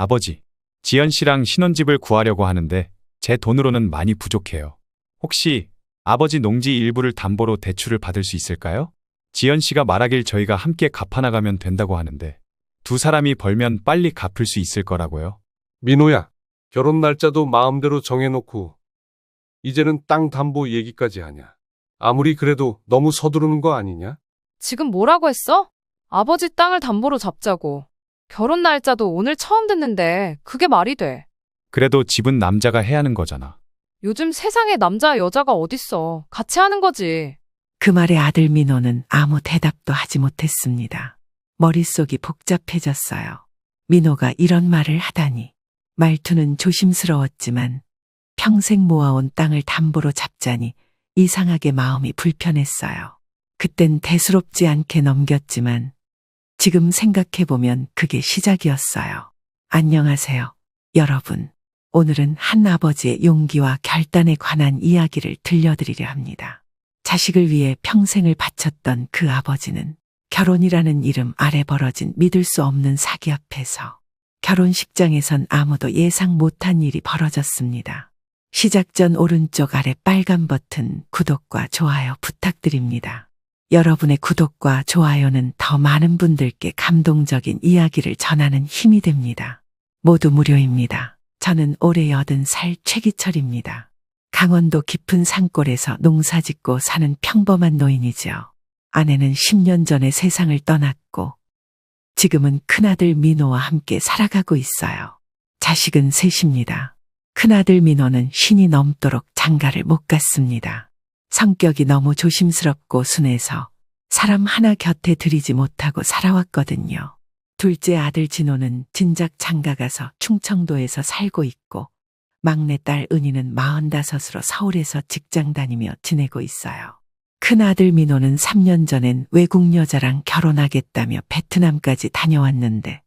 아버지, 지연 씨랑 신혼집을 구하려고 하는데 제 돈으로는 많이 부족해요. 혹시 아버지 농지 일부를 담보로 대출을 받을 수 있을까요? 지연 씨가 말하길 저희가 함께 갚아나가면 된다고 하는데 두 사람이 벌면 빨리 갚을 수 있을 거라고요. 민호야, 결혼 날짜도 마음대로 정해놓고 이제는 땅 담보 얘기까지 하냐. 아무리 그래도 너무 서두르는 거 아니냐? 지금 뭐라고 했어? 아버지 땅을 담보로 잡자고. 결혼 날짜도 오늘 처음 듣는데 그게 말이 돼. 그래도 집은 남자가 해야 하는 거잖아. 요즘 세상에 남자 여자가 어딨어. 같이 하는 거지. 그 말에 아들 민호는 아무 대답도 하지 못했습니다. 머릿속이 복잡해졌어요. 민호가 이런 말을 하다니. 말투는 조심스러웠지만 평생 모아온 땅을 담보로 잡자니 이상하게 마음이 불편했어요. 그땐 대수롭지 않게 넘겼지만 지금 생각해보면 그게 시작이었어요. 안녕하세요, 여러분. 오늘은 한 아버지의 용기와 결단에 관한 이야기를 들려드리려 합니다. 자식을 위해 평생을 바쳤던 그 아버지는 결혼이라는 이름 아래 벌어진 믿을 수 없는 사기 앞에서 결혼식장에선 아무도 예상 못한 일이 벌어졌습니다. 시작 전 오른쪽 아래 빨간 버튼 구독과 좋아요 부탁드립니다. 여러분의 구독과 좋아요는 더 많은 분들께 감동적인 이야기를 전하는 힘이 됩니다. 모두 무료입니다. 저는 올해 80살 최기철입니다. 강원도 깊은 산골에서 농사 짓고 사는 평범한 노인이죠. 아내는 10년 전에 세상을 떠났고 지금은 큰아들 민호와 함께 살아가고 있어요. 자식은 셋입니다. 큰아들 민호는 신이 넘도록 장가를 못 갔습니다. 성격이 너무 조심스럽고 순해서 사람 하나 곁에 들이지 못하고 살아왔거든요. 둘째 아들 진호는 진작 장가가서 충청도에서 살고 있고 막내딸 은희는 45으로 서울에서 직장 다니며 지내고 있어요. 큰아들 민호는 3년 전엔 외국 여자랑 결혼하겠다며 베트남까지 다녀왔는데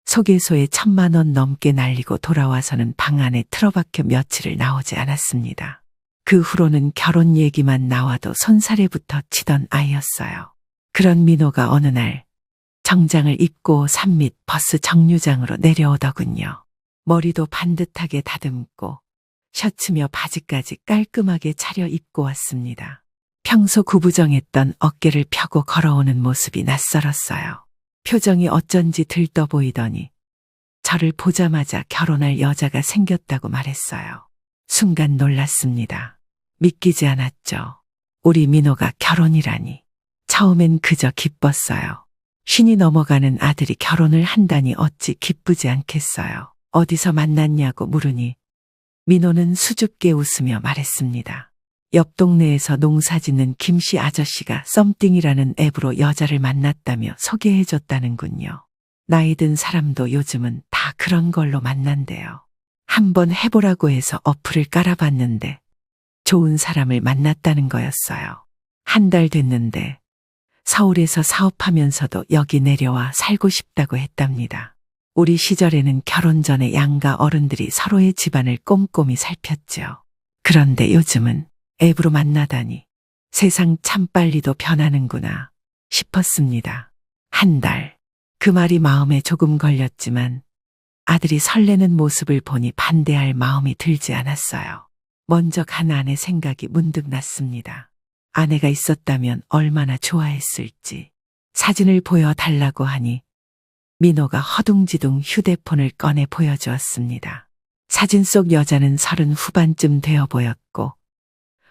소개소에 1,000만 원 넘게 날리고 돌아와서는 방 안에 틀어박혀 며칠을 나오지 않았습니다. 그 후로는 결혼 얘기만 나와도 손사래부터 치던 아이였어요. 그런 민호가 어느 날 정장을 입고 산 밑 버스 정류장으로 내려오더군요. 머리도 반듯하게 다듬고 셔츠며 바지까지 깔끔하게 차려 입고 왔습니다. 평소 구부정했던 어깨를 펴고 걸어오는 모습이 낯설었어요. 표정이 어쩐지 들떠 보이더니 저를 보자마자 결혼할 여자가 생겼다고 말했어요. 순간 놀랐습니다. 믿기지 않았죠. 우리 민호가 결혼이라니. 처음엔 그저 기뻤어요. 신이 넘어가는 아들이 결혼을 한다니 어찌 기쁘지 않겠어요. 어디서 만났냐고 물으니 민호는 수줍게 웃으며 말했습니다. 옆 동네에서 농사 짓는 김씨 아저씨가 썸띵이라는 앱으로 여자를 만났다며 소개해줬다는군요. 나이 든 사람도 요즘은 다 그런 걸로 만난대요. 한번 해보라고 해서 어플을 깔아봤는데 좋은 사람을 만났다는 거였어요. 한 달 됐는데 서울에서 사업하면서도 여기 내려와 살고 싶다고 했답니다. 우리 시절에는 결혼 전에 양가 어른들이 서로의 집안을 꼼꼼히 살폈죠. 그런데 요즘은 앱으로 만나다니 세상 참 빨리도 변하는구나 싶었습니다. 한 달. 그 말이 마음에 조금 걸렸지만 아들이 설레는 모습을 보니 반대할 마음이 들지 않았어요. 먼저 간 아내 생각이 문득 났습니다. 아내가 있었다면 얼마나 좋아했을지. 사진을 보여달라고 하니 민호가 허둥지둥 휴대폰을 꺼내 보여주었습니다. 사진 속 여자는 30 후반쯤 되어 보였고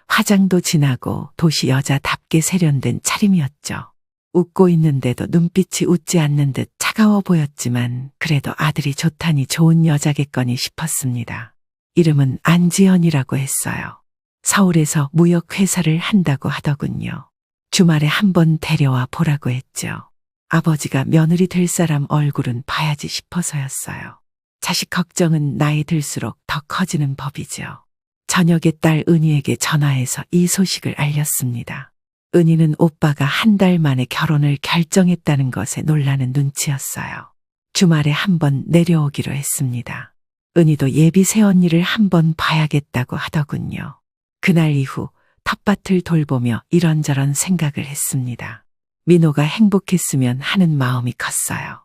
화장도 진하고 도시 여자답게 세련된 차림이었죠. 웃고 있는데도 눈빛이 웃지 않는 듯 차가워 보였지만 그래도 아들이 좋다니 좋은 여자겠거니 싶었습니다. 이름은 안지연이라고 했어요. 서울에서 무역회사를 한다고 하더군요. 주말에 한번 데려와 보라고 했죠. 아버지가 며느리 될 사람 얼굴은 봐야지 싶어서였어요. 자식 걱정은 나이 들수록 더 커지는 법이죠. 저녁에 딸 은희에게 전화해서 이 소식을 알렸습니다. 은희는 오빠가 한 달 만에 결혼을 결정했다는 것에 놀라는 눈치였어요. 주말에 한번 내려오기로 했습니다. 은희도 예비 새언니를 한번 봐야겠다고 하더군요. 그날 이후 텃밭을 돌보며 이런저런 생각을 했습니다. 민호가 행복했으면 하는 마음이 컸어요.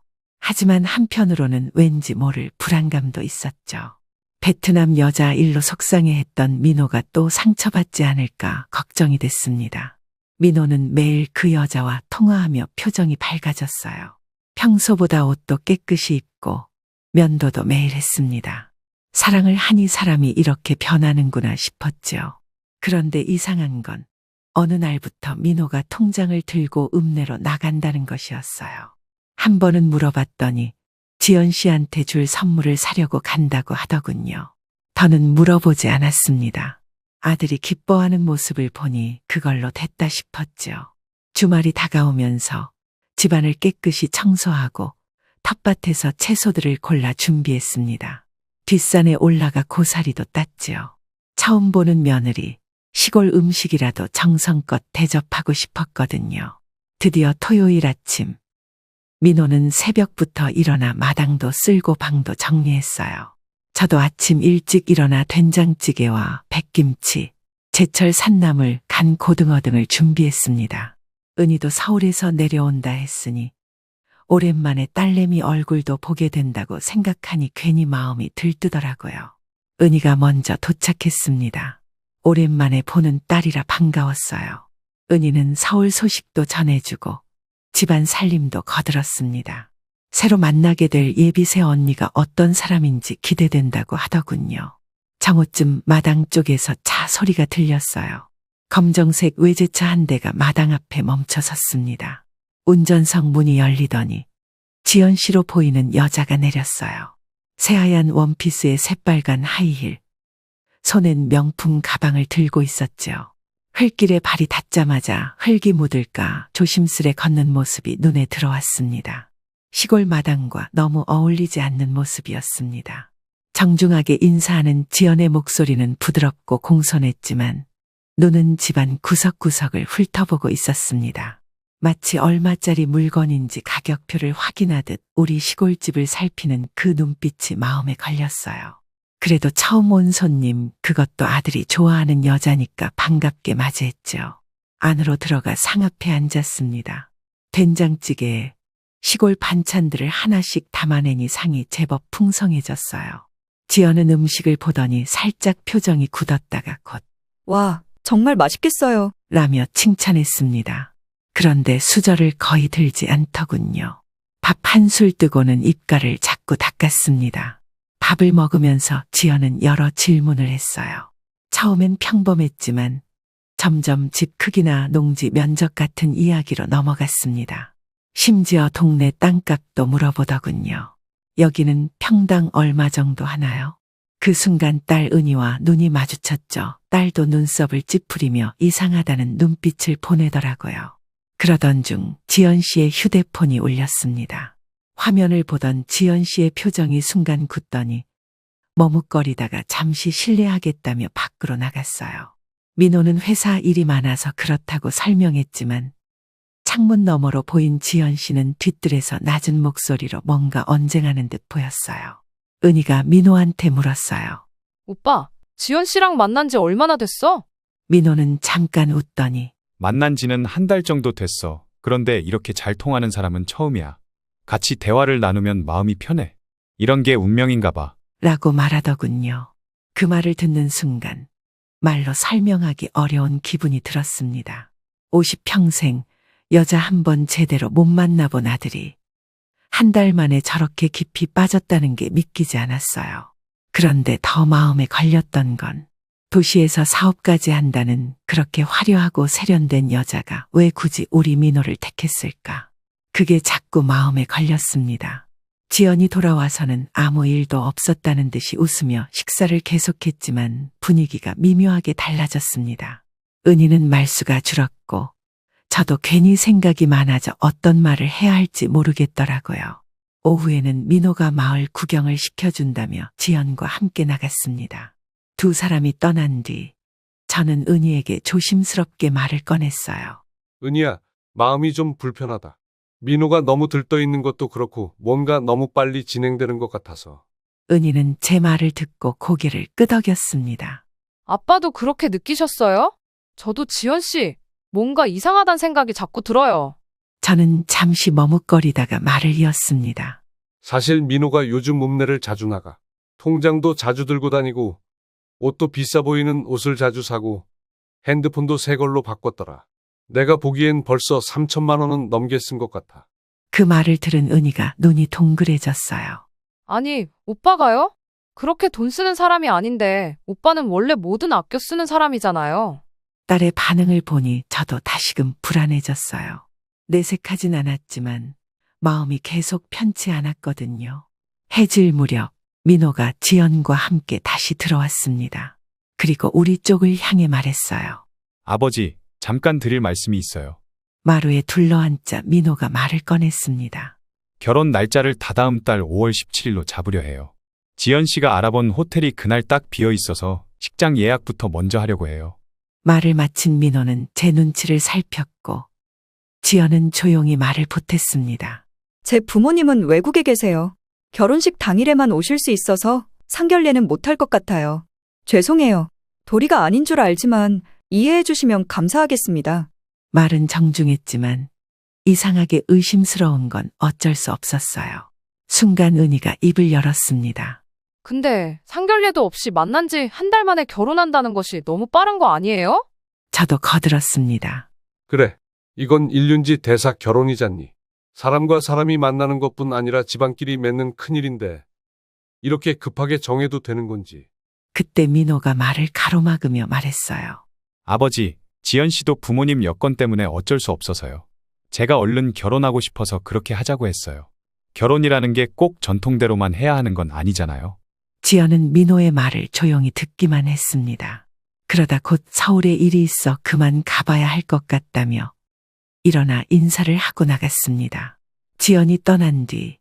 하지만 한편으로는 왠지 모를 불안감도 있었죠. 베트남 여자 일로 속상해했던 민호가 또 상처받지 않을까 걱정이 됐습니다. 민호는 매일 그 여자와 통화하며 표정이 밝아졌어요. 평소보다 옷도 깨끗이 입고 면도도 매일 했습니다. 사랑을 하니 사람이 이렇게 변하는구나 싶었죠. 그런데 이상한 건 어느 날부터 민호가 통장을 들고 읍내로 나간다는 것이었어요. 한 번은 물어봤더니 지연 씨한테 줄 선물을 사려고 간다고 하더군요. 더는 물어보지 않았습니다. 아들이 기뻐하는 모습을 보니 그걸로 됐다 싶었죠. 주말이 다가오면서 집안을 깨끗이 청소하고 텃밭에서 채소들을 골라 준비했습니다. 뒷산에 올라가 고사리도 땄지요. 처음 보는 며느리, 시골 음식이라도 정성껏 대접하고 싶었거든요. 드디어 토요일 아침, 민호는 새벽부터 일어나 마당도 쓸고 방도 정리했어요. 저도 아침 일찍 일어나 된장찌개와 백김치, 제철 산나물, 간 고등어 등을 준비했습니다. 은희도 서울에서 내려온다 했으니 오랜만에 딸내미 얼굴도 보게 된다고 생각하니 괜히 마음이 들뜨더라고요. 은희가 먼저 도착했습니다. 오랜만에 보는 딸이라 반가웠어요. 은희는 서울 소식도 전해주고 집안 살림도 거들었습니다. 새로 만나게 될 예비새 언니가 어떤 사람인지 기대된다고 하더군요. 정오쯤 마당 쪽에서 차 소리가 들렸어요. 검정색 외제차 한 대가 마당 앞에 멈춰 섰습니다. 운전석 문이 열리더니 지연 씨로 보이는 여자가 내렸어요. 새하얀 원피스에 새빨간 하이힐, 손엔 명품 가방을 들고 있었죠. 흘길에 발이 닿자마자 흙이 묻을까 조심스레 걷는 모습이 눈에 들어왔습니다. 시골 마당과 너무 어울리지 않는 모습이었습니다. 정중하게 인사하는 지연의 목소리는 부드럽고 공손했지만 눈은 집안 구석구석을 훑어보고 있었습니다. 마치 얼마짜리 물건인지 가격표를 확인하듯 우리 시골집을 살피는 그 눈빛이 마음에 걸렸어요. 그래도 처음 온 손님, 그것도 아들이 좋아하는 여자니까 반갑게 맞이했죠. 안으로 들어가 상 앞에 앉았습니다. 된장찌개에 시골 반찬들을 하나씩 담아내니 상이 제법 풍성해졌어요. 지연은 음식을 보더니 살짝 표정이 굳었다가 곧 와, 정말 맛있겠어요. 라며 칭찬했습니다. 그런데 수저를 거의 들지 않더군요. 밥 한 술 뜨고는 입가를 자꾸 닦았습니다. 밥을 먹으면서 지연은 여러 질문을 했어요. 처음엔 평범했지만 점점 집 크기나 농지 면적 같은 이야기로 넘어갔습니다. 심지어 동네 땅값도 물어보더군요. 여기는 평당 얼마 정도 하나요? 그 순간 딸 은희와 눈이 마주쳤죠. 딸도 눈썹을 찌푸리며 이상하다는 눈빛을 보내더라고요. 그러던 중 지연 씨의 휴대폰이 울렸습니다. 화면을 보던 지연 씨의 표정이 순간 굳더니 머뭇거리다가 잠시 실례하겠다며 밖으로 나갔어요. 민호는 회사 일이 많아서 그렇다고 설명했지만 창문 너머로 보인 지연 씨는 뒤뜰에서 낮은 목소리로 뭔가 언쟁하는 듯 보였어요. 은희가 민호한테 물었어요. 오빠, 지연 씨랑 만난 지 얼마나 됐어? 민호는 잠깐 웃더니 만난 지는 한 달 정도 됐어. 그런데 이렇게 잘 통하는 사람은 처음이야. 같이 대화를 나누면 마음이 편해. 이런 게 운명인가 봐. 라고 말하더군요. 그 말을 듣는 순간 말로 설명하기 어려운 기분이 들었습니다. 50평생 여자 한 번 제대로 못 만나본 아들이 한 달 만에 저렇게 깊이 빠졌다는 게 믿기지 않았어요. 그런데 더 마음에 걸렸던 건 도시에서 사업까지 한다는 그렇게 화려하고 세련된 여자가 왜 굳이 우리 민호를 택했을까? 그게 자꾸 마음에 걸렸습니다. 지연이 돌아와서는 아무 일도 없었다는 듯이 웃으며 식사를 계속했지만 분위기가 미묘하게 달라졌습니다. 은희는 말수가 줄었고 저도 괜히 생각이 많아져 어떤 말을 해야 할지 모르겠더라고요. 오후에는 민호가 마을 구경을 시켜준다며 지연과 함께 나갔습니다. 두 사람이 떠난 뒤 저는 은희에게 조심스럽게 말을 꺼냈어요. 은희야, 마음이 좀 불편하다. 민호가 너무 들떠 있는 것도 그렇고 뭔가 너무 빨리 진행되는 것 같아서. 은희는 제 말을 듣고 고개를 끄덕였습니다. 아빠도 그렇게 느끼셨어요? 저도 지연 씨, 뭔가 이상하단 생각이 자꾸 들어요. 저는 잠시 머뭇거리다가 말을 이었습니다. 사실 민호가 요즘 읍내를 자주 나가. 통장도 자주 들고 다니고 옷도 비싸 보이는 옷을 자주 사고 핸드폰도 새 걸로 바꿨더라. 내가 보기엔 벌써 3천만 원은 넘게 쓴 것 같아. 그 말을 들은 은희가 눈이 동그래졌어요. 아니, 오빠가요? 그렇게 돈 쓰는 사람이 아닌데, 오빠는 원래 뭐든 아껴 쓰는 사람이잖아요. 딸의 반응을 보니 저도 다시금 불안해졌어요. 내색하진 않았지만 마음이 계속 편치 않았거든요. 해질 무렵 민호가 지연과 함께 다시 들어왔습니다. 그리고 우리 쪽을 향해 말했어요. 아버지, 잠깐 드릴 말씀이 있어요. 마루에 둘러앉자 민호가 말을 꺼냈습니다. 결혼 날짜를 다다음 달 5월 17일로 잡으려 해요. 지연 씨가 알아본 호텔이 그날 딱 비어 있어서 식장 예약부터 먼저 하려고 해요. 말을 마친 민호는 제 눈치를 살폈고 지연은 조용히 말을 보탰습니다. 제 부모님은 외국에 계세요. 결혼식 당일에만 오실 수 있어서 상견례는 못할 것 같아요. 죄송해요. 도리가 아닌 줄 알지만 이해해 주시면 감사하겠습니다. 말은 정중했지만 이상하게 의심스러운 건 어쩔 수 없었어요. 순간 은희가 입을 열었습니다. 근데 상견례도 없이 만난 지 한 달 만에 결혼한다는 것이 너무 빠른 거 아니에요? 저도 거들었습니다. 그래, 이건 일륜지 대사 결혼이잖니. 사람과 사람이 만나는 것뿐 아니라 집안끼리 맺는 큰일인데 이렇게 급하게 정해도 되는 건지. 그때 민호가 말을 가로막으며 말했어요. 아버지, 지연 씨도 부모님 여건 때문에 어쩔 수 없어서요. 제가 얼른 결혼하고 싶어서 그렇게 하자고 했어요. 결혼이라는 게 꼭 전통대로만 해야 하는 건 아니잖아요. 지연은 민호의 말을 조용히 듣기만 했습니다. 그러다 곧 서울에 일이 있어 그만 가봐야 할 것 같다며 일어나 인사를 하고 나갔습니다. 지연이 떠난 뒤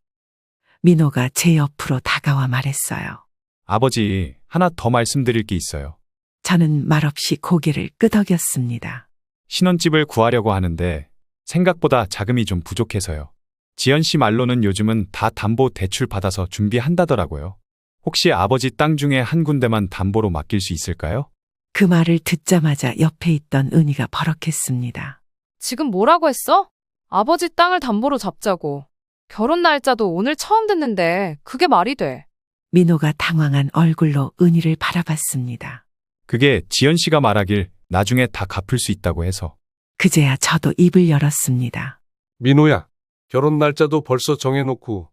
민호가 제 옆으로 다가와 말했어요. 아버지, 하나 더 말씀드릴 게 있어요. 저는 말없이 고개를 끄덕였습니다. 신혼집을 구하려고 하는데 생각보다 자금이 좀 부족해서요. 지연 씨 말로는 요즘은 다 담보 대출 받아서 준비한다더라고요. 혹시 아버지 땅 중에 한 군데만 담보로 맡길 수 있을까요? 그 말을 듣자마자 옆에 있던 은희가 버럭했습니다. 지금 뭐라고 했어? 아버지 땅을 담보로 잡자고. 결혼 날짜도 오늘 처음 듣는데 그게 말이 돼. 민호가 당황한 얼굴로 은희를 바라봤습니다. 그게 지연 씨가 말하길 나중에 다 갚을 수 있다고 해서. 그제야 저도 입을 열었습니다. 민호야, 결혼 날짜도 벌써 정해놓고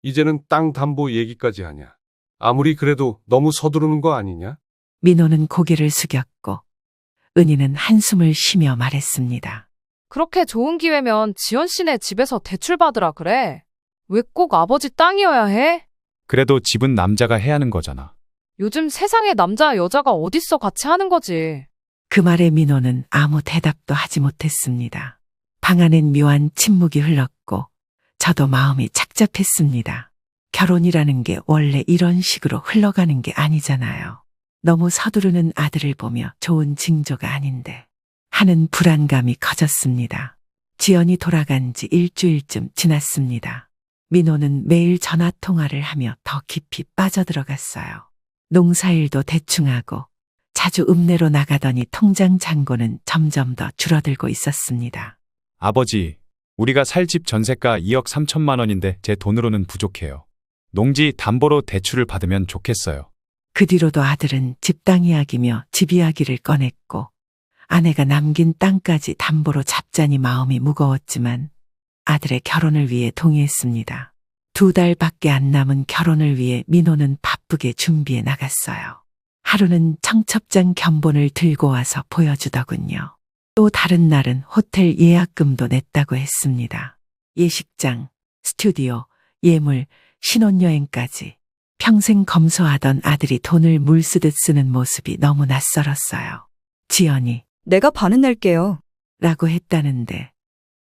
이제는 땅 담보 얘기까지 하냐. 아무리 그래도 너무 서두르는 거 아니냐? 민호는 고개를 숙였고 은희는 한숨을 쉬며 말했습니다. 그렇게 좋은 기회면 지연 씨네 집에서 대출 받으라 그래. 왜 꼭 아버지 땅이어야 해? 그래도 집은 남자가 해야 하는 거잖아. 요즘 세상에 남자 여자가 어딨어 같이 하는 거지. 그 말에 민호는 아무 대답도 하지 못했습니다. 방 안엔 묘한 침묵이 흘렀고 저도 마음이 착잡했습니다. 결혼이라는 게 원래 이런 식으로 흘러가는 게 아니잖아요. 너무 서두르는 아들을 보며 좋은 징조가 아닌데 하는 불안감이 커졌습니다. 지연이 돌아간 지 일주일쯤 지났습니다. 민호는 매일 전화 통화를 하며 더 깊이 빠져들어갔어요. 농사일도 대충하고 자주 읍내로 나가더니 통장 잔고는 점점 더 줄어들고 있었습니다. 아버지, 우리가 살 집 전세가 2억 3천만 원인데 제 돈으로는 부족해요. 농지 담보로 대출을 받으면 좋겠어요. 그 뒤로도 아들은 집 땅 이야기며 집 이야기를 꺼냈고 아내가 남긴 땅까지 담보로 잡자니 마음이 무거웠지만 아들의 결혼을 위해 동의했습니다. 2달밖에 안 남은 결혼을 위해 민호는 바쁘게 준비해 나갔어요. 하루는 청첩장 견본을 들고 와서 보여주더군요. 또 다른 날은 호텔 예약금도 냈다고 했습니다. 예식장, 스튜디오, 예물, 신혼여행까지 평생 검소하던 아들이 돈을 물 쓰듯 쓰는 모습이 너무 낯설었어요. 지연이 내가 반은 낼게요. 라고 했다는데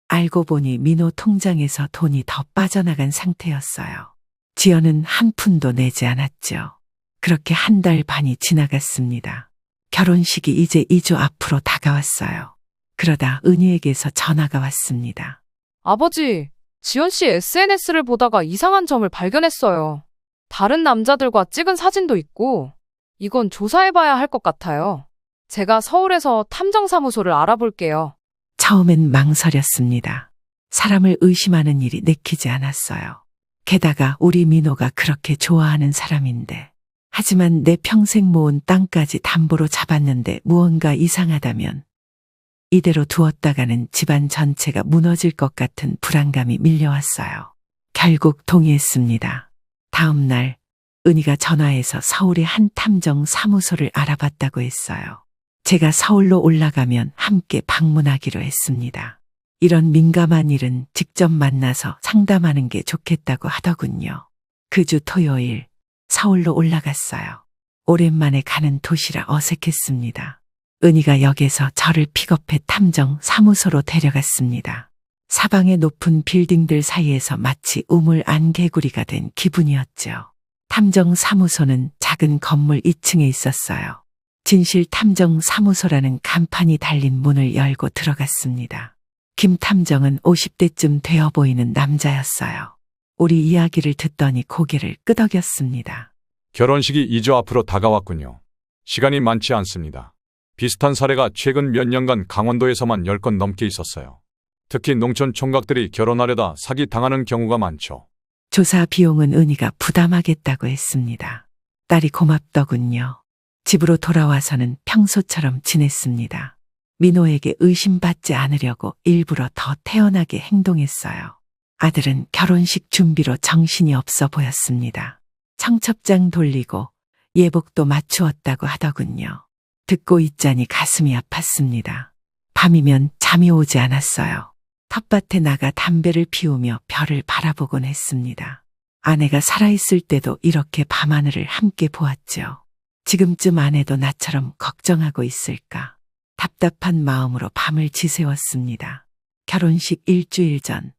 알고 보니 민호 통장에서 돈이 더 빠져나간 상태였어요. 지연은 한 푼도 내지 않았죠. 그렇게 한 달 반이 지나갔습니다. 결혼식이 이제 2주 앞으로 다가왔어요. 그러다 은희에게서 전화가 왔습니다. 아버지, 지연 씨 SNS를 보다가 이상한 점을 발견했어요. 다른 남자들과 찍은 사진도 있고, 이건 조사해봐야 할 것 같아요. 제가 서울에서 탐정사무소를 알아볼게요. 처음엔 망설였습니다. 사람을 의심하는 일이 내키지 않았어요. 게다가 우리 민호가 그렇게 좋아하는 사람인데. 하지만 내 평생 모은 땅까지 담보로 잡았는데 무언가 이상하다면 이대로 두었다가는 집안 전체가 무너질 것 같은 불안감이 밀려왔어요. 결국 동의했습니다. 다음 날 은희가 전화해서 서울의 한 탐정 사무소를 알아봤다고 했어요. 제가 서울로 올라가면 함께 방문하기로 했습니다. 이런 민감한 일은 직접 만나서 상담하는 게 좋겠다고 하더군요. 그 주 토요일 서울로 올라갔어요. 오랜만에 가는 도시라 어색했습니다. 은희가 역에서 저를 픽업해 탐정 사무소로 데려갔습니다. 사방의 높은 빌딩들 사이에서 마치 우물 안 개구리가 된 기분이었죠. 탐정 사무소는 작은 건물 2층에 있었어요. 진실 탐정 사무소라는 간판이 달린 문을 열고 들어갔습니다. 김 탐정은 50대쯤 되어 보이는 남자였어요. 우리 이야기를 듣더니 고개를 끄덕였습니다. 결혼식이 2주 앞으로 다가왔군요. 시간이 많지 않습니다. 비슷한 사례가 최근 몇 년간 강원도에서만 10건 넘게 있었어요. 특히 농촌 총각들이 결혼하려다 사기 당하는 경우가 많죠. 조사 비용은 은희가 부담하겠다고 했습니다. 딸이 고맙더군요. 집으로 돌아와서는 평소처럼 지냈습니다. 민호에게 의심받지 않으려고 일부러 더 태연하게 행동했어요. 아들은 결혼식 준비로 정신이 없어 보였습니다. 청첩장 돌리고 예복도 맞추었다고 하더군요. 듣고 있자니 가슴이 아팠습니다. 밤이면 잠이 오지 않았어요. 텃밭에 나가 담배를 피우며 별을 바라보곤 했습니다. 아내가 살아있을 때도 이렇게 밤하늘을 함께 보았죠. 지금쯤 아내도 나처럼 걱정하고 있을까? 답답한 마음으로 밤을 지새웠습니다. 결혼식 일주일 전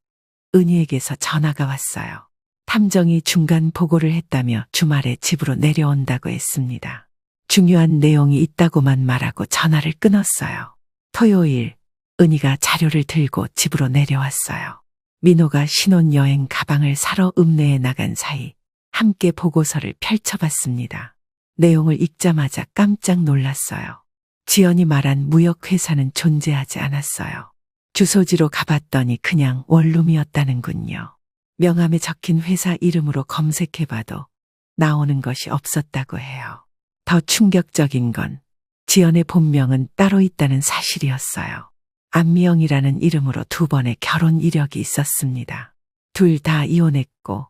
은희에게서 전화가 왔어요. 탐정이 중간 보고를 했다며 주말에 집으로 내려온다고 했습니다. 중요한 내용이 있다고만 말하고 전화를 끊었어요. 토요일 은희가 자료를 들고 집으로 내려왔어요. 민호가 신혼여행 가방을 사러 읍내에 나간 사이 함께 보고서를 펼쳐봤습니다. 내용을 읽자마자 깜짝 놀랐어요. 지연이 말한 무역회사는 존재하지 않았어요. 주소지로 가봤더니 그냥 원룸이었다는군요. 명함에 적힌 회사 이름으로 검색해봐도 나오는 것이 없었다고 해요. 더 충격적인 건 지연의 본명은 따로 있다는 사실이었어요. 안미영이라는 이름으로 2번의 결혼 이력이 있었습니다. 둘 다 이혼했고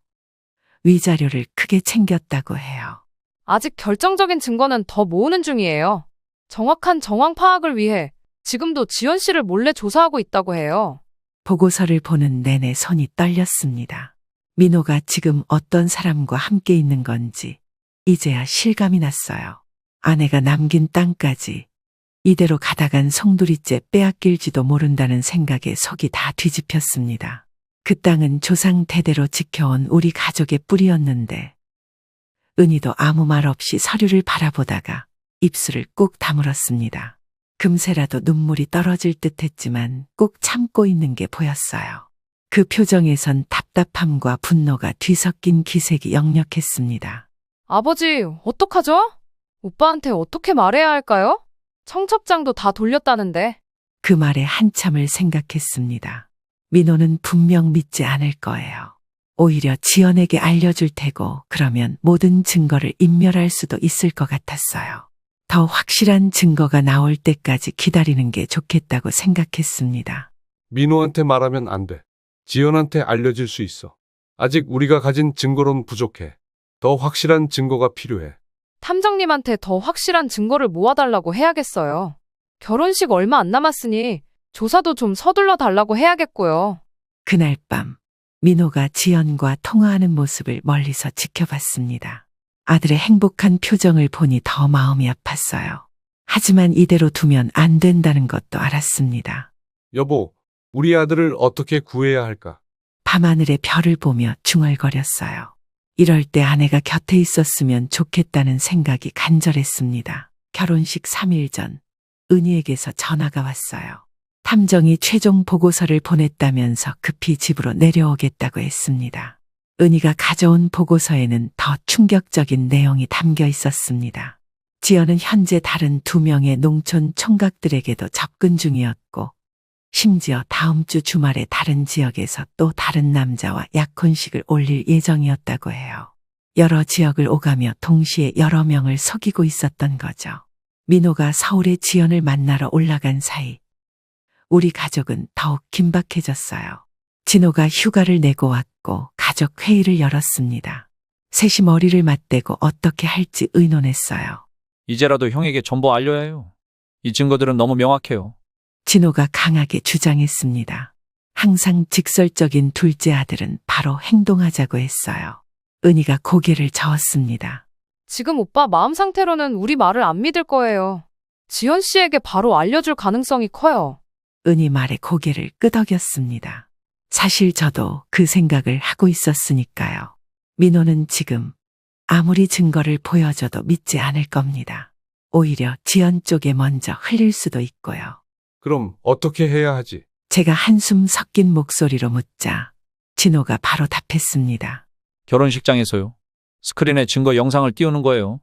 위자료를 크게 챙겼다고 해요. 아직 결정적인 증거는 더 모으는 중이에요. 정확한 정황 파악을 위해 지금도 지연 씨를 몰래 조사하고 있다고 해요. 보고서를 보는 내내 손이 떨렸습니다. 민호가 지금 어떤 사람과 함께 있는 건지 이제야 실감이 났어요. 아내가 남긴 땅까지 이대로 가다간 송두리째 빼앗길지도 모른다는 생각에 속이 다 뒤집혔습니다. 그 땅은 조상 대대로 지켜온 우리 가족의 뿌리였는데 은희도 아무 말 없이 서류를 바라보다가 입술을 꾹 다물었습니다. 금세라도 눈물이 떨어질 듯 했지만 꾹 참고 있는 게 보였어요. 그 표정에선 답답함과 분노가 뒤섞인 기색이 역력했습니다. 아버지, 어떡하죠? 오빠한테 어떻게 말해야 할까요? 청첩장도 다 돌렸다는데. 그 말에 한참을 생각했습니다. 민호는 분명 믿지 않을 거예요. 오히려 지연에게 알려줄 테고 그러면 모든 증거를 인멸할 수도 있을 것 같았어요. 더 확실한 증거가 나올 때까지 기다리는 게 좋겠다고 생각했습니다. 민호한테 말하면 안 돼. 지연한테 알려질 수 있어. 아직 우리가 가진 증거로는 부족해. 더 확실한 증거가 필요해. 탐정님한테 더 확실한 증거를 모아달라고 해야겠어요. 결혼식 얼마 안 남았으니 조사도 좀 서둘러 달라고 해야겠고요. 그날 밤 민호가 지연과 통화하는 모습을 멀리서 지켜봤습니다. 아들의 행복한 표정을 보니 더 마음이 아팠어요. 하지만 이대로 두면 안 된다는 것도 알았습니다. 여보, 우리 아들을 어떻게 구해야 할까? 밤하늘의 별을 보며 중얼거렸어요. 이럴 때 아내가 곁에 있었으면 좋겠다는 생각이 간절했습니다. 결혼식 3일 전 은희에게서 전화가 왔어요. 탐정이 최종 보고서를 보냈다면서 급히 집으로 내려오겠다고 했습니다. 은희가 가져온 보고서에는 더 충격적인 내용이 담겨 있었습니다. 지연은 현재 다른 2명의 농촌 총각들에게도 접근 중이었고 심지어 다음 주 주말에 다른 지역에서 또 다른 남자와 약혼식을 올릴 예정이었다고 해요. 여러 지역을 오가며 동시에 여러 명을 속이고 있었던 거죠. 민호가 서울에 지연을 만나러 올라간 사이 우리 가족은 더욱 긴박해졌어요. 진호가 휴가를 내고 왔고 가족 회의를 열었습니다. 셋이 머리를 맞대고 어떻게 할지 의논했어요. 이제라도 형에게 전부 알려야 해요. 이 증거들은 너무 명확해요. 진호가 강하게 주장했습니다. 항상 직설적인 둘째 아들은 바로 행동하자고 했어요. 은희가 고개를 저었습니다. 지금 오빠 마음 상태로는 우리 말을 안 믿을 거예요. 지연 씨에게 바로 알려줄 가능성이 커요. 은희 말에 고개를 끄덕였습니다. 사실 저도 그 생각을 하고 있었으니까요. 민호는 지금 아무리 증거를 보여줘도 믿지 않을 겁니다. 오히려 지연 쪽에 먼저 흘릴 수도 있고요. 그럼 어떻게 해야 하지? 제가 한숨 섞인 목소리로 묻자 진호가 바로 답했습니다. 결혼식장에서요. 스크린에 증거 영상을 띄우는 거예요.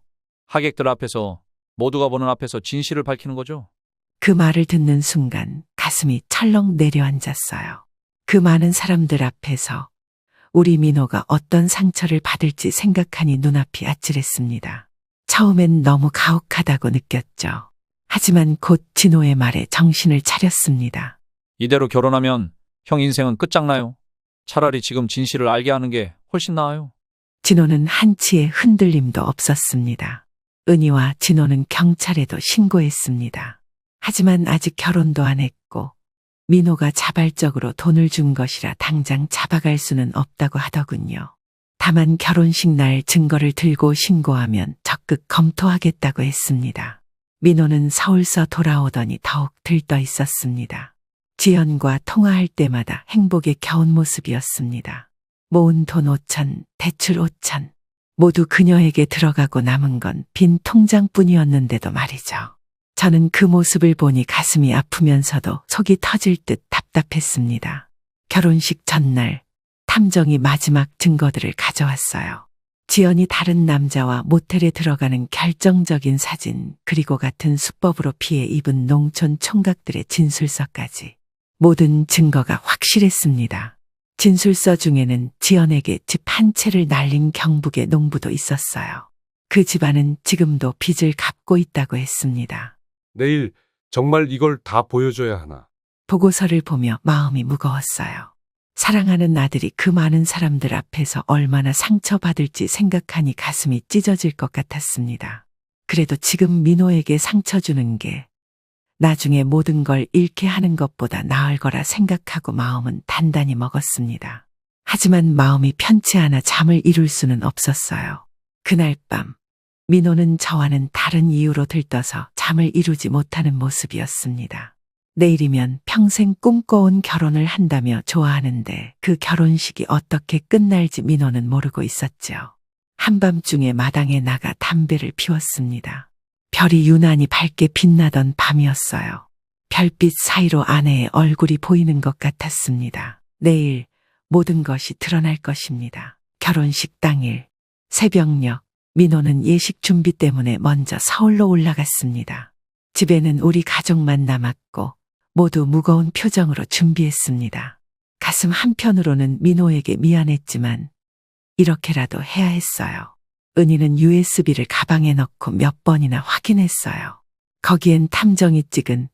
하객들 앞에서, 모두가 보는 앞에서 진실을 밝히는 거죠. 그 말을 듣는 순간 가슴이 철렁 내려앉았어요. 그 많은 사람들 앞에서 우리 민호가 어떤 상처를 받을지 생각하니 눈앞이 아찔했습니다. 처음엔 너무 가혹하다고 느꼈죠. 하지만 곧 진호의 말에 정신을 차렸습니다. 이대로 결혼하면 형 인생은 끝장나요. 차라리 지금 진실을 알게 하는 게 훨씬 나아요. 진호는 한치의 흔들림도 없었습니다. 은희와 진호는 경찰에도 신고했습니다. 하지만 아직 결혼도 안 했고 민호가 자발적으로 돈을 준 것이라 당장 잡아갈 수는 없다고 하더군요. 다만 결혼식 날 증거를 들고 신고하면 적극 검토하겠다고 했습니다. 민호는 서울서 돌아오더니 더욱 들떠 있었습니다. 지연과 통화할 때마다 행복에 겨운 모습이었습니다. 모은 돈 5천, 대출 5천, 모두 그녀에게 들어가고 남은 건 빈 통장뿐이었는데도 말이죠. 저는 그 모습을 보니 가슴이 아프면서도 속이 터질 듯 답답했습니다. 결혼식 전날 탐정이 마지막 증거들을 가져왔어요. 지연이 다른 남자와 모텔에 들어가는 결정적인 사진, 그리고 같은 수법으로 피해 입은 농촌 총각들의 진술서까지. 모든 증거가 확실했습니다. 진술서 중에는 지연에게 집 한 채를 날린 경북의 농부도 있었어요. 그 집안은 지금도 빚을 갚고 있다고 했습니다. 내일 정말 이걸 다 보여줘야 하나? 보고서를 보며 마음이 무거웠어요. 사랑하는 아들이 그 많은 사람들 앞에서 얼마나 상처받을지 생각하니 가슴이 찢어질 것 같았습니다. 그래도 지금 민호에게 상처 주는 게 나중에 모든 걸 잃게 하는 것보다 나을 거라 생각하고 마음은 단단히 먹었습니다. 하지만 마음이 편치 않아 잠을 이룰 수는 없었어요. 그날 밤 민호는 저와는 다른 이유로 들떠서 잠을 이루지 못하는 모습이었습니다. 내일이면 평생 꿈꿔온 결혼을 한다며 좋아하는데 그 결혼식이 어떻게 끝날지 민호는 모르고 있었죠. 한밤중에 마당에 나가 담배를 피웠습니다. 별이 유난히 밝게 빛나던 밤이었어요. 별빛 사이로 아내의 얼굴이 보이는 것 같았습니다. 내일 모든 것이 드러날 것입니다. 결혼식 당일 새벽녘 민호는 예식 준비 때문에 먼저 서울로 올라갔습니다. 집에는 우리 가족만 남았고 모두 무거운 표정으로 준비했습니다. 가슴 한편으로는 민호에게 미안했지만 이렇게라도 해야 했어요. 은희는 USB를 가방에 넣고 몇 번이나 확인했어요. 거기엔 탐정이 찍은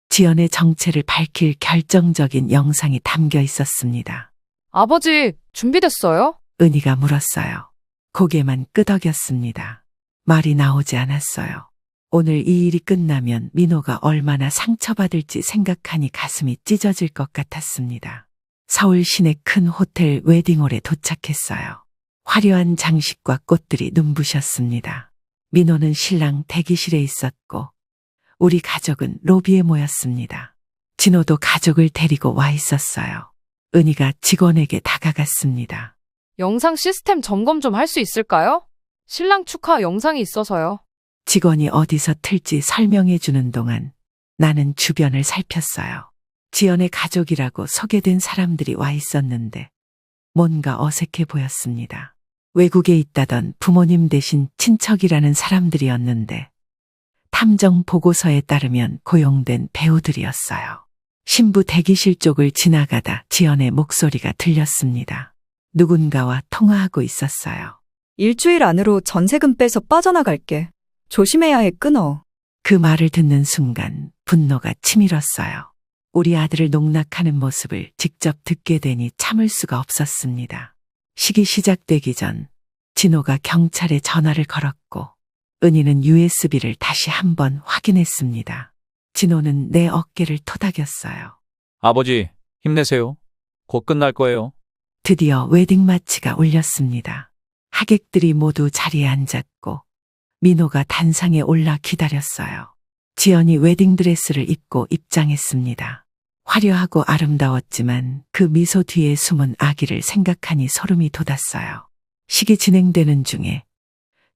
지연의 정체를 밝힐 결정적인 영상이 담겨 있었습니다. 아버지, 준비됐어요? 은희가 물었어요. 고개만 끄덕였습니다. 말이 나오지 않았어요. 오늘 이 일이 끝나면 민호가 얼마나 상처받을지 생각하니 가슴이 찢어질 것 같았습니다. 서울 시내 큰 호텔 웨딩홀에 도착했어요. 화려한 장식과 꽃들이 눈부셨습니다. 민호는 신랑 대기실에 있었고 우리 가족은 로비에 모였습니다. 진호도 가족을 데리고 와 있었어요. 은희가 직원에게 다가갔습니다. 영상 시스템 점검 좀 할 수 있을까요? 신랑 축하 영상이 있어서요. 직원이 어디서 틀지 설명해 주는 동안 나는 주변을 살폈어요. 지연의 가족이라고 소개된 사람들이 와 있었는데 뭔가 어색해 보였습니다. 외국에 있다던 부모님 대신 친척이라는 사람들이었는데 탐정 보고서에 따르면 고용된 배우들이었어요. 신부 대기실 쪽을 지나가다 지연의 목소리가 들렸습니다. 누군가와 통화하고 있었어요. 일주일 안으로 전세금 빼서 빠져나갈게. 조심해야 해, 끊어. 그 말을 듣는 순간 분노가 치밀었어요. 우리 아들을 농락하는 모습을 직접 듣게 되니 참을 수가 없었습니다. 식이 시작되기 전 진호가 경찰에 전화를 걸었고 은희는 USB를 다시 한번 확인했습니다. 진호는 내 어깨를 토닥였어요. 아버지, 힘내세요. 곧 끝날 거예요. 드디어 웨딩 마치가 울렸습니다. 하객들이 모두 자리에 앉았고 민호가 단상에 올라 기다렸어요. 지연이 웨딩드레스를 입고 입장했습니다. 화려하고 아름다웠지만 그 미소 뒤에 숨은 아기를 생각하니 소름이 돋았어요. 식이 진행되는 중에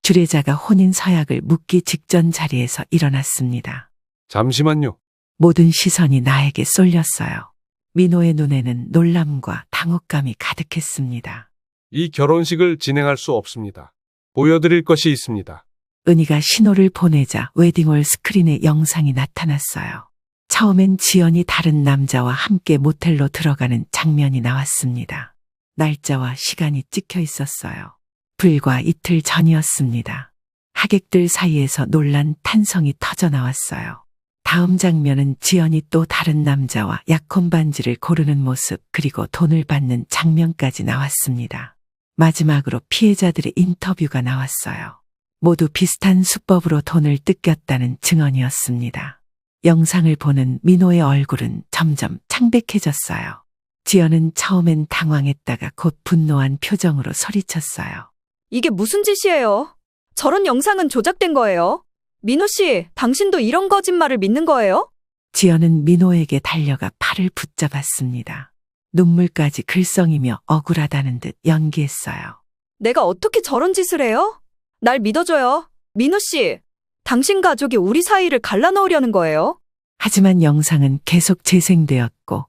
주례자가 혼인 서약을 묻기 직전 자리에서 일어났습니다. 잠시만요. 모든 시선이 나에게 쏠렸어요. 민호의 눈에는 놀람과 당혹감이 가득했습니다. 이 결혼식을 진행할 수 없습니다. 보여드릴 것이 있습니다. 은희가 신호를 보내자 웨딩홀 스크린에 영상이 나타났어요. 처음엔 지연이 다른 남자와 함께 모텔로 들어가는 장면이 나왔습니다. 날짜와 시간이 찍혀 있었어요. 불과 이틀 전이었습니다. 하객들 사이에서 놀란 탄성이 터져 나왔어요. 다음 장면은 지연이 또 다른 남자와 약혼 반지를 고르는 모습 그리고 돈을 받는 장면까지 나왔습니다. 마지막으로 피해자들의 인터뷰가 나왔어요. 모두 비슷한 수법으로 돈을 뜯겼다는 증언이었습니다. 영상을 보는 민호의 얼굴은 점점 창백해졌어요. 지연은 처음엔 당황했다가 곧 분노한 표정으로 소리쳤어요. 이게 무슨 짓이에요? 저런 영상은 조작된 거예요? 민호 씨, 당신도 이런 거짓말을 믿는 거예요? 지연은 민호에게 달려가 팔을 붙잡았습니다. 눈물까지 글썽이며 억울하다는 듯 연기했어요. 내가 어떻게 저런 짓을 해요? 날 믿어줘요. 민호 씨, 당신 가족이 우리 사이를 갈라놓으려는 거예요? 하지만 영상은 계속 재생되었고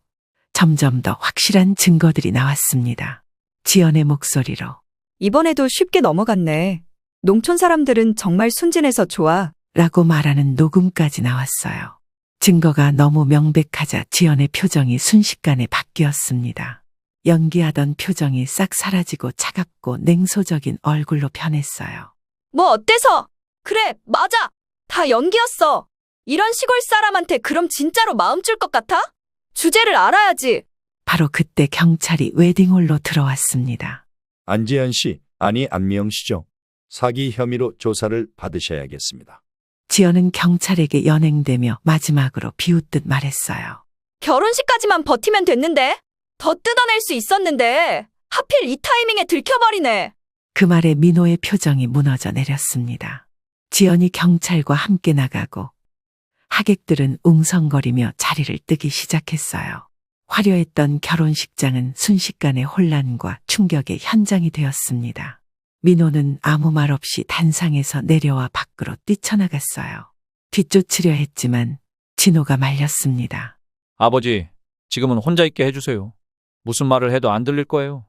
점점 더 확실한 증거들이 나왔습니다. 지연의 목소리로 이번에도 쉽게 넘어갔네. 농촌 사람들은 정말 순진해서 좋아. 라고 말하는 녹음까지 나왔어요. 증거가 너무 명백하자 지연의 표정이 순식간에 바뀌었습니다. 연기하던 표정이 싹 사라지고 차갑고 냉소적인 얼굴로 변했어요. 뭐 어때서? 그래, 맞아. 다 연기였어. 이런 시골 사람한테 그럼 진짜로 마음 줄 것 같아? 주제를 알아야지. 바로 그때 경찰이 웨딩홀로 들어왔습니다. 안재현 씨, 아니 안미영 씨죠. 사기 혐의로 조사를 받으셔야겠습니다. 지연은 경찰에게 연행되며 마지막으로 비웃듯 말했어요. 결혼식까지만 버티면 됐는데? 더 뜯어낼 수 있었는데. 하필 이 타이밍에 들켜버리네. 그 말에 민호의 표정이 무너져 내렸습니다. 지연이 경찰과 함께 나가고 하객들은 웅성거리며 자리를 뜨기 시작했어요. 화려했던 결혼식장은 순식간에 혼란과 충격의 현장이 되었습니다. 민호는 아무 말 없이 단상에서 내려와 밖으로 뛰쳐나갔어요. 뒤쫓으려 했지만 진호가 말렸습니다. 아버지, 지금은 혼자 있게 해주세요. 무슨 말을 해도 안 들릴 거예요.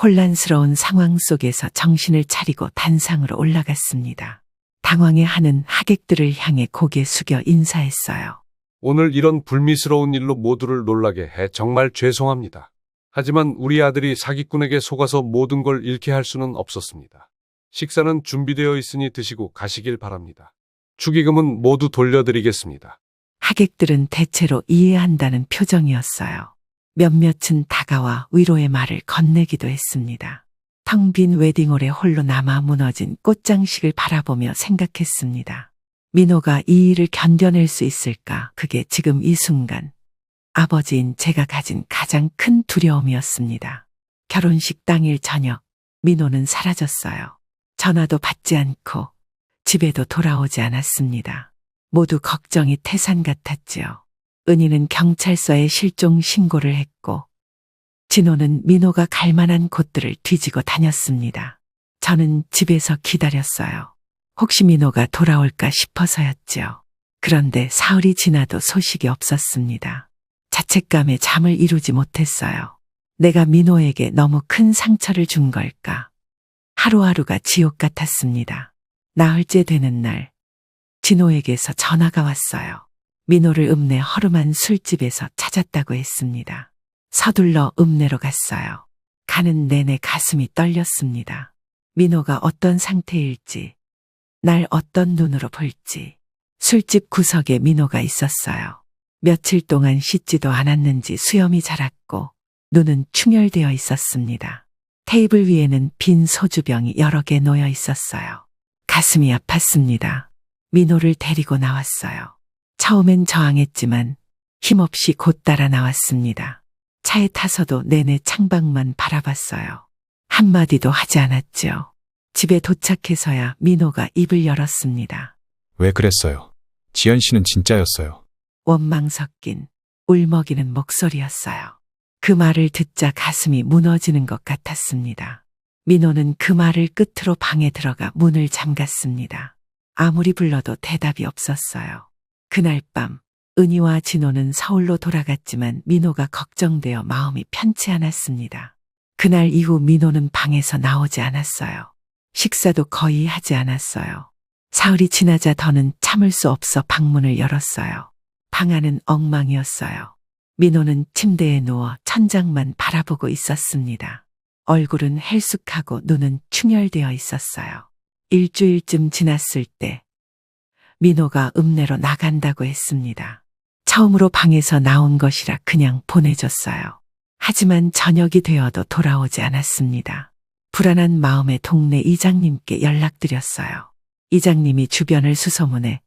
혼란스러운 상황 속에서 정신을 차리고 단상으로 올라갔습니다. 당황해하는 하객들을 향해 고개 숙여 인사했어요. 오늘 이런 불미스러운 일로 모두를 놀라게 해 정말 죄송합니다. 하지만 우리 아들이 사기꾼에게 속아서 모든 걸 잃게 할 수는 없었습니다. 식사는 준비되어 있으니 드시고 가시길 바랍니다. 축의금은 모두 돌려드리겠습니다. 하객들은 대체로 이해한다는 표정이었어요. 몇몇은 다가와 위로의 말을 건네기도 했습니다. 텅 빈 웨딩홀에 홀로 남아 무너진 꽃장식을 바라보며 생각했습니다. 민호가 이 일을 견뎌낼 수 있을까? 그게 지금 이 순간 아버지인 제가 가진 가장 큰 두려움이었습니다. 결혼식 당일 저녁, 민호는 사라졌어요. 전화도 받지 않고 집에도 돌아오지 않았습니다. 모두 걱정이 태산 같았지요. 은희는 경찰서에 실종 신고를 했고 진호는 민호가 갈 만한 곳들을 뒤지고 다녔습니다. 저는 집에서 기다렸어요. 혹시 민호가 돌아올까 싶어서였지요. 그런데 사흘이 지나도 소식이 없었습니다. 자책감에 잠을 이루지 못했어요. 내가 민호에게 너무 큰 상처를 준 걸까? 하루하루가 지옥 같았습니다. 나흘째 되는 날, 진호에게서 전화가 왔어요. 민호를 읍내 허름한 술집에서 찾았다고 했습니다. 서둘러 읍내로 갔어요. 가는 내내 가슴이 떨렸습니다. 민호가 어떤 상태일지, 날 어떤 눈으로 볼지. 술집 구석에 민호가 있었어요. 며칠 동안 씻지도 않았는지 수염이 자랐고 눈은 충혈되어 있었습니다. 테이블 위에는 빈 소주병이 여러 개 놓여 있었어요. 가슴이 아팠습니다. 민호를 데리고 나왔어요. 처음엔 저항했지만 힘없이 곧 따라 나왔습니다. 차에 타서도 내내 창밖만 바라봤어요. 한마디도 하지 않았죠. 집에 도착해서야 민호가 입을 열었습니다. 왜 그랬어요? 지연 씨는 진짜였어요. 원망 섞인 울먹이는 목소리였어요. 그 말을 듣자 가슴이 무너지는 것 같았습니다. 민호는 그 말을 끝으로 방에 들어가 문을 잠갔습니다. 아무리 불러도 대답이 없었어요. 그날 밤 은희와 진호는 서울로 돌아갔지만 민호가 걱정되어 마음이 편치 않았습니다. 그날 이후 민호는 방에서 나오지 않았어요. 식사도 거의 하지 않았어요. 사흘이 지나자 더는 참을 수 없어 방문을 열었어요. 방 안은 엉망이었어요. 민호는 침대에 누워 천장만 바라보고 있었습니다. 얼굴은 헬쑥하고 눈은 충혈되어 있었어요. 일주일쯤 지났을 때 민호가 읍내로 나간다고 했습니다. 처음으로 방에서 나온 것이라 그냥 보내줬어요. 하지만 저녁이 되어도 돌아오지 않았습니다. 불안한 마음에 동네 이장님께 연락드렸어요. 이장님이 주변을 수소문해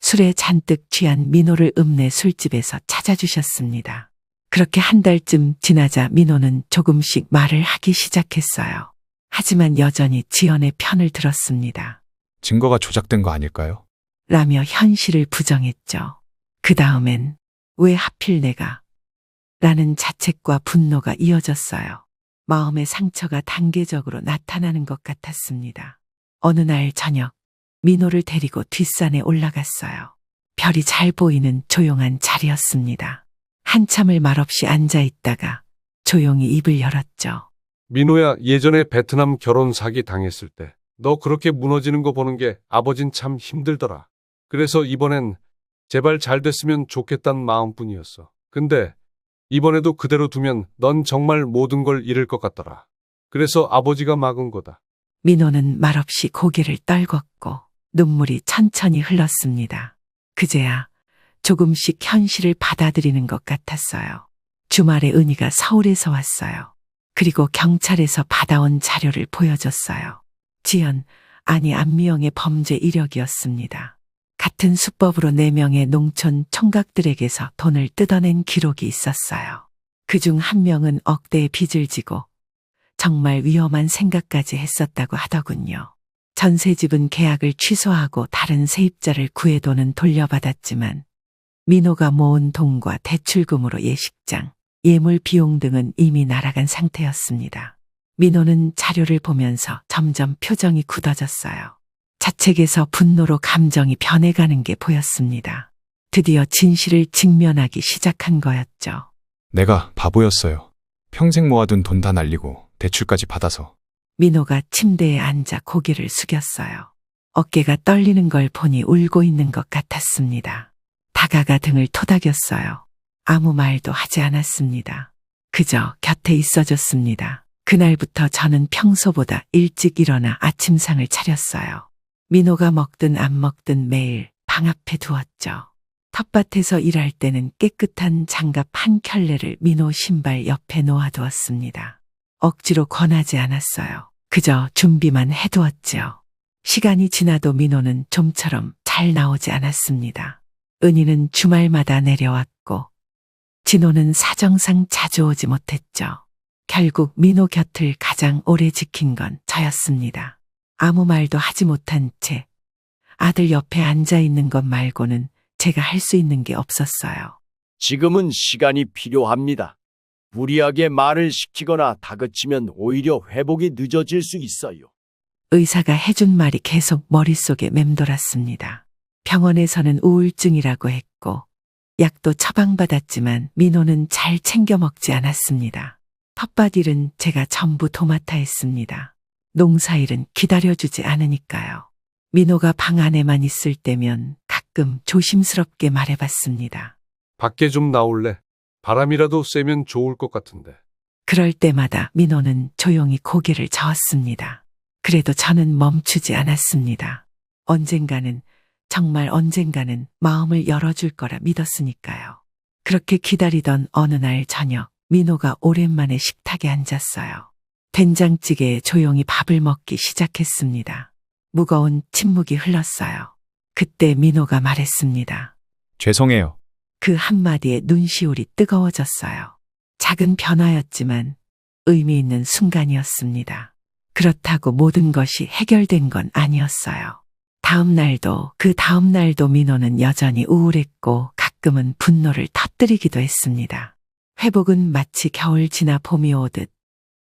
술에 잔뜩 취한 민호를 읍내 술집에서 찾아주셨습니다. 그렇게 한 달쯤 지나자 민호는 조금씩 말을 하기 시작했어요. 하지만 여전히 지연의 편을 들었습니다. 증거가 조작된 거 아닐까요? 라며 현실을 부정했죠. 그 다음엔 왜 하필 내가? 라는 자책과 분노가 이어졌어요. 마음의 상처가 단계적으로 나타나는 것 같았습니다. 어느 날 저녁 민호를 데리고 뒷산에 올라갔어요. 별이 잘 보이는 조용한 자리였습니다. 한참을 말없이 앉아 있다가 조용히 입을 열었죠. 민호야, 예전에 베트남 결혼 사기 당했을 때 너 그렇게 무너지는 거 보는 게 아버진 참 힘들더라. 그래서 이번엔 제발 잘 됐으면 좋겠단 마음뿐이었어. 근데 이번에도 그대로 두면 넌 정말 모든 걸 잃을 것 같더라. 그래서 아버지가 막은 거다. 민호는 말없이 고개를 떨궜고 눈물이 천천히 흘렀습니다. 그제야 조금씩 현실을 받아들이는 것 같았어요. 주말에 은희가 서울에서 왔어요. 그리고 경찰에서 받아온 자료를 보여줬어요. 지연, 아니 안미영의 범죄 이력이었습니다. 같은 수법으로 4명의 농촌 총각들에게서 돈을 뜯어낸 기록이 있었어요. 그중 한 명은 억대의 빚을 지고 정말 위험한 생각까지 했었다고 하더군요. 전세집은 계약을 취소하고 다른 세입자를 구해 돈은 돌려받았지만 민호가 모은 돈과 대출금으로 예식장, 예물 비용 등은 이미 날아간 상태였습니다. 민호는 자료를 보면서 점점 표정이 굳어졌어요. 자책에서 분노로 감정이 변해가는 게 보였습니다. 드디어 진실을 직면하기 시작한 거였죠. 내가 바보였어요. 평생 모아둔 돈 다 날리고 대출까지 받아서. 민호가 침대에 앉아 고개를 숙였어요. 어깨가 떨리는 걸 보니 울고 있는 것 같았습니다. 다가가 등을 토닥였어요. 아무 말도 하지 않았습니다. 그저 곁에 있어줬습니다. 그날부터 저는 평소보다 일찍 일어나 아침상을 차렸어요. 민호가 먹든 안 먹든 매일 방 앞에 두었죠. 텃밭에서 일할 때는 깨끗한 장갑 한 켤레를 민호 신발 옆에 놓아두었습니다. 억지로 권하지 않았어요. 그저 준비만 해두었지요. 시간이 지나도 민호는 좀처럼 잘 나오지 않았습니다. 은희는 주말마다 내려왔고 진호는 사정상 자주 오지 못했죠. 결국 민호 곁을 가장 오래 지킨 건 저였습니다. 아무 말도 하지 못한 채 아들 옆에 앉아 있는 것 말고는 제가 할 수 있는 게 없었어요. 지금은 시간이 필요합니다. 무리하게 말을 시키거나 다그치면 오히려 회복이 늦어질 수 있어요. 의사가 해준 말이 계속 머릿속에 맴돌았습니다. 병원에서는 우울증이라고 했고 약도 처방받았지만 민호는 잘 챙겨 먹지 않았습니다. 텃밭 일은 제가 전부 도맡아 했습니다. 농사일은 기다려주지 않으니까요. 민호가 방 안에만 있을 때면 가끔 조심스럽게 말해봤습니다. 밖에 좀 나올래? 바람이라도 쐬면 좋을 것 같은데. 그럴 때마다 민호는 조용히 고개를 저었습니다. 그래도 저는 멈추지 않았습니다. 언젠가는, 정말 언젠가는 마음을 열어줄 거라 믿었으니까요. 그렇게 기다리던 어느 날 저녁, 민호가 오랜만에 식탁에 앉았어요. 된장찌개에 조용히 밥을 먹기 시작했습니다. 무거운 침묵이 흘렀어요. 그때 민호가 말했습니다. 죄송해요. 그 한마디에 눈시울이 뜨거워졌어요. 작은 변화였지만 의미 있는 순간이었습니다. 그렇다고 모든 것이 해결된 건 아니었어요. 그 다음 날도 민호는 여전히 우울했고 가끔은 분노를 터뜨리기도 했습니다. 회복은 마치 겨울 지나 봄이 오듯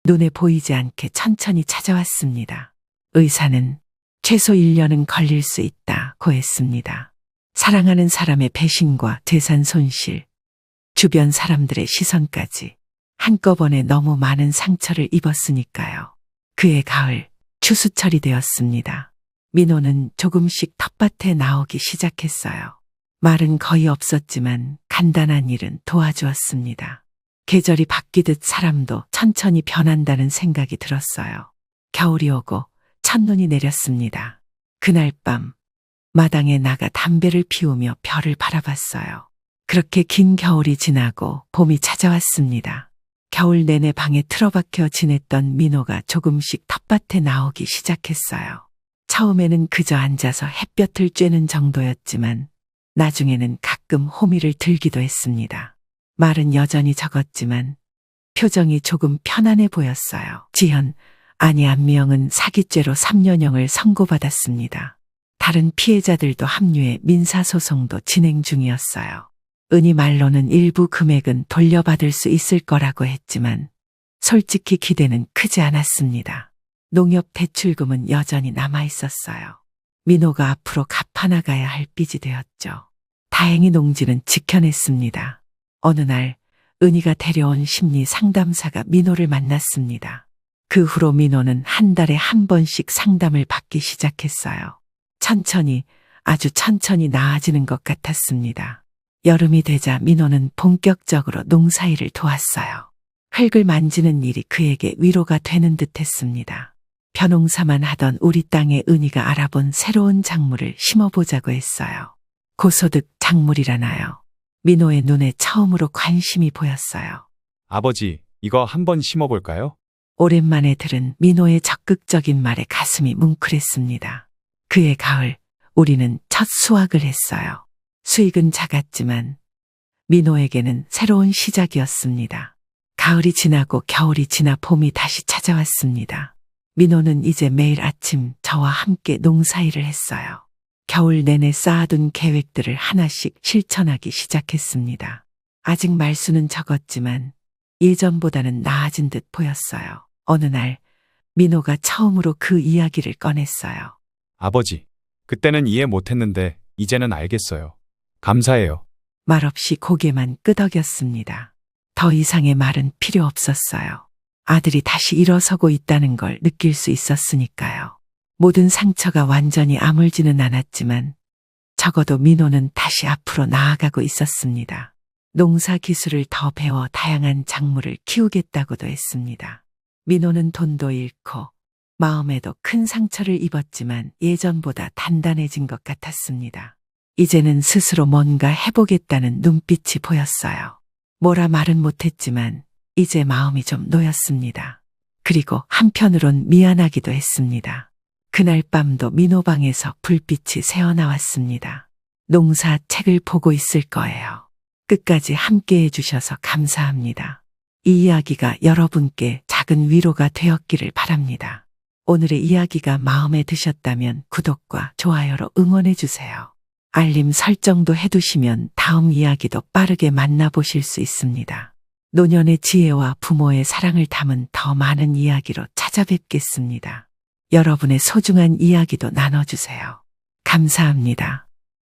눈에 보이지 않게 천천히 찾아왔습니다. 의사는 최소 1년은 걸릴 수 있다고 했습니다. 사랑하는 사람의 배신과 재산 손실, 주변 사람들의 시선까지 한꺼번에 너무 많은 상처를 입었으니까요. 그해 가을, 추수철이 되었습니다. 민호는 조금씩 텃밭에 나오기 시작했어요. 말은 거의 없었지만 간단한 일은 도와주었습니다. 계절이 바뀌듯 사람도 천천히 변한다는 생각이 들었어요. 겨울이 오고 첫눈이 내렸습니다. 그날 밤 마당에 나가 담배를 피우며 별을 바라봤어요. 그렇게 긴 겨울이 지나고 봄이 찾아왔습니다. 겨울 내내 방에 틀어박혀 지냈던 민호가 조금씩 텃밭에 나오기 시작했어요. 처음에는 그저 앉아서 햇볕을 쬐는 정도였지만 나중에는 가끔 호미를 들기도 했습니다. 말은 여전히 적었지만 표정이 조금 편안해 보였어요. 안미영은 사기죄로 3년형을 선고받았습니다. 다른 피해자들도 합류해 민사소송도 진행 중이었어요. 은희 말로는 일부 금액은 돌려받을 수 있을 거라고 했지만 솔직히 기대는 크지 않았습니다. 농협 대출금은 여전히 남아 있었어요. 민호가 앞으로 갚아나가야 할 빚이 되었죠. 다행히 농지는 지켜냈습니다. 어느 날 은희가 데려온 심리 상담사가 민호를 만났습니다. 그 후로 민호는 한 달에 한 번씩 상담을 받기 시작했어요. 아주 천천히 나아지는 것 같았습니다. 여름이 되자 민호는 본격적으로 농사일을 도왔어요. 흙을 만지는 일이 그에게 위로가 되는 듯 했습니다. 벼농사만 하던 우리 땅에 은희가 알아본 새로운 작물을 심어보자고 했어요. 고소득 작물이라나요. 민호의 눈에 처음으로 관심이 보였어요. 아버지, 이거 한번 심어볼까요? 오랜만에 들은 민호의 적극적인 말에 가슴이 뭉클했습니다. 그해 가을, 우리는 첫 수확을 했어요. 수익은 작았지만 민호에게는 새로운 시작이었습니다. 가을이 지나고 겨울이 지나 봄이 다시 찾아왔습니다. 민호는 이제 매일 아침 저와 함께 농사일을 했어요. 겨울 내내 쌓아둔 계획들을 하나씩 실천하기 시작했습니다. 아직 말수는 적었지만 예전보다는 나아진 듯 보였어요. 어느 날 민호가 처음으로 그 이야기를 꺼냈어요. 아버지, 그때는 이해 못했는데 이제는 알겠어요. 감사해요. 말없이 고개만 끄덕였습니다. 더 이상의 말은 필요 없었어요. 아들이 다시 일어서고 있다는 걸 느낄 수 있었으니까요. 모든 상처가 완전히 아물지는 않았지만 적어도 민호는 다시 앞으로 나아가고 있었습니다. 농사 기술을 더 배워 다양한 작물을 키우겠다고도 했습니다. 민호는 돈도 잃고 마음에도 큰 상처를 입었지만 예전보다 단단해진 것 같았습니다. 이제는 스스로 뭔가 해보겠다는 눈빛이 보였어요. 뭐라 말은 못했지만 이제 마음이 좀 놓였습니다. 그리고 한편으론 미안하기도 했습니다. 그날 밤도 민호 방에서 불빛이 새어나왔습니다. 농사 책을 보고 있을 거예요. 끝까지 함께 해주셔서 감사합니다. 이 이야기가 여러분께 작은 위로가 되었기를 바랍니다. 오늘의 이야기가 마음에 드셨다면 구독과 좋아요로 응원해주세요. 알림 설정도 해두시면 다음 이야기도 빠르게 만나보실 수 있습니다. 노년의 지혜와 부모의 사랑을 담은 더 많은 이야기로 찾아뵙겠습니다. 여러분의 소중한 이야기도 나눠주세요. 감사합니다.